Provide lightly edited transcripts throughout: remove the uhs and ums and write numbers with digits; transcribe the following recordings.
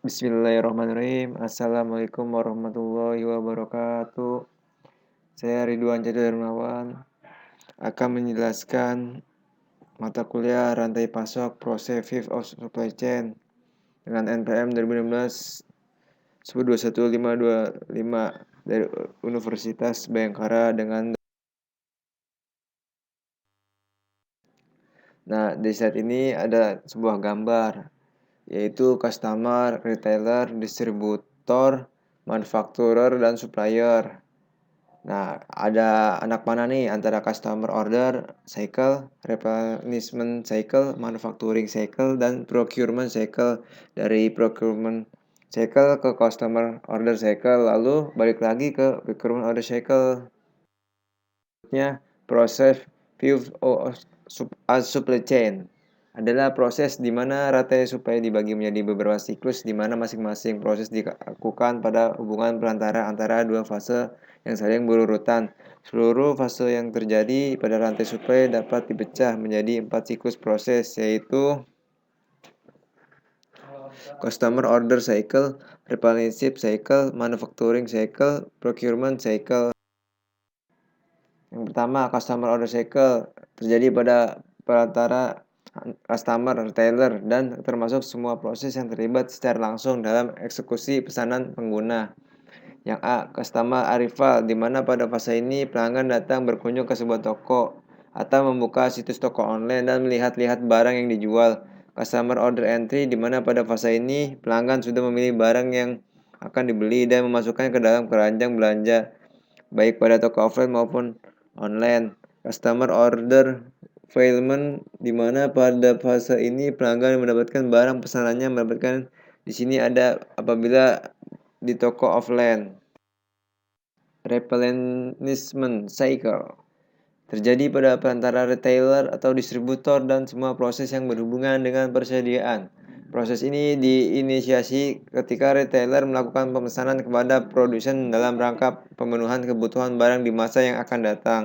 Bismillahirrahmanirrahim. Assalamualaikum warahmatullahi wabarakatuh. Saya Ridwan Jati Darmawan akan menjelaskan mata kuliah rantai pasok proses Fifth of Supply Chain dengan NPM 2016 1021 dari Universitas Bhayangkara dengan. Nah, di slide ini ada sebuah gambar, yaitu customer, retailer, distributor, manufacturer, dan supplier. Nah, ada anak mana nih antara customer order cycle, replenishment cycle, manufacturing cycle, dan procurement cycle. Dari procurement cycle ke customer order cycle, lalu balik lagi ke procurement order cycle. Proses Fifth of Supply Chain adalah proses di mana rantai supply dibagi menjadi beberapa siklus di mana masing-masing proses dilakukan pada hubungan perantara antara dua fase yang saling berurutan. Seluruh fase yang terjadi pada rantai supply dapat dipecah menjadi 4 siklus proses, yaitu Customer Order Cycle, Replenishment Cycle, Manufacturing Cycle, Procurement Cycle. Yang pertama, Customer Order Cycle terjadi pada perantara customer, retailer, dan termasuk semua proses yang terlibat secara langsung dalam eksekusi pesanan pengguna. Yang A, Customer Arrival, di mana pada fase ini pelanggan datang berkunjung ke sebuah toko atau membuka situs toko online dan melihat-lihat barang yang dijual. Customer Order Entry, di mana pada fase ini pelanggan sudah memilih barang yang akan dibeli dan memasukkannya ke dalam keranjang belanja, baik pada toko offline maupun online. Customer Order Fulfillment, di mana pada fase ini pelanggan mendapatkan barang pesanannya mendapatkan di sini ada apabila di toko offline. Replenishment Cycle terjadi pada perantara retailer atau distributor dan semua proses yang berhubungan dengan persediaan. Proses ini diinisiasi ketika retailer melakukan pemesanan kepada produsen dalam rangka pemenuhan kebutuhan barang di masa yang akan datang.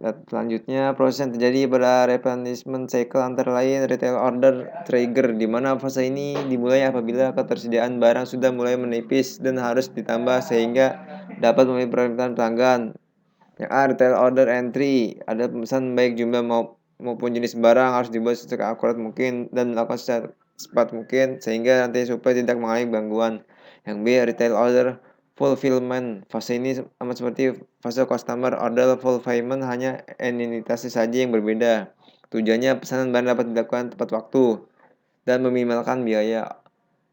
Selanjutnya, proses yang terjadi pada replenishment cycle antara lain retail order trigger, di mana fase ini dimulai apabila ketersediaan barang sudah mulai menipis dan harus ditambah sehingga dapat memenuhi permintaan pelanggan. Yang A, retail order entry, ada pemesan baik jumlah maupun jenis barang harus dibuat secara akurat mungkin dan dilakukan secara cepat mungkin sehingga nanti supaya tidak mengalami gangguan. Yang B, retail order fulfillment, fase ini sama seperti fase customer order fulfillment, hanya entitasnya saja yang berbeda. Tujuannya pesanan barang dapat dilakukan tepat waktu dan meminimalkan biaya.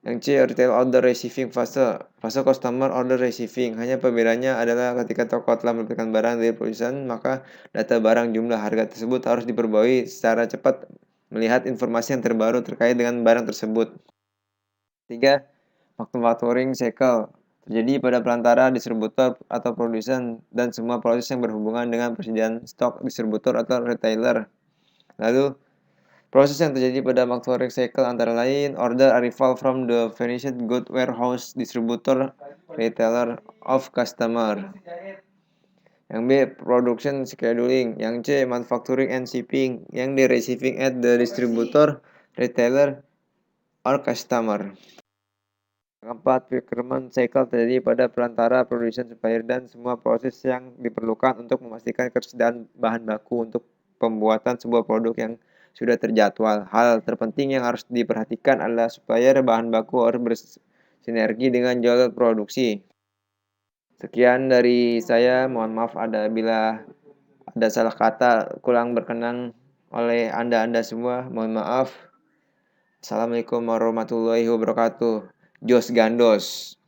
Yang C, retail order receiving fase customer order receiving, hanya perbedaannya adalah ketika toko telah mendapatkan barang dari perusahaan, maka data barang, jumlah, harga tersebut harus diperbarui secara cepat melihat informasi yang terbaru terkait dengan barang tersebut. 3. Manufacturing cycle terjadi pada perantara distributor atau produsen dan semua proses yang berhubungan dengan persediaan stok distributor atau retailer. Lalu, proses yang terjadi pada manufacturing cycle antara lain order arrival from the finished good warehouse, distributor, retailer, of customer. Yang B, production scheduling. Yang C, manufacturing and shipping. Yang D, receiving at the distributor, retailer, or customer. Keempat, procurement cycle terjadi pada perantara produsen, supplier, dan semua proses yang diperlukan untuk memastikan ketersediaan bahan baku untuk pembuatan sebuah produk yang sudah terjadwal. Hal terpenting yang harus diperhatikan adalah supplier bahan baku harus bersinergi dengan jalur produksi. Sekian dari saya, mohon maaf bila ada salah kata kurang berkenan oleh Anda semua, mohon maaf. Assalamualaikum warahmatullahi wabarakatuh. Jos Gandos.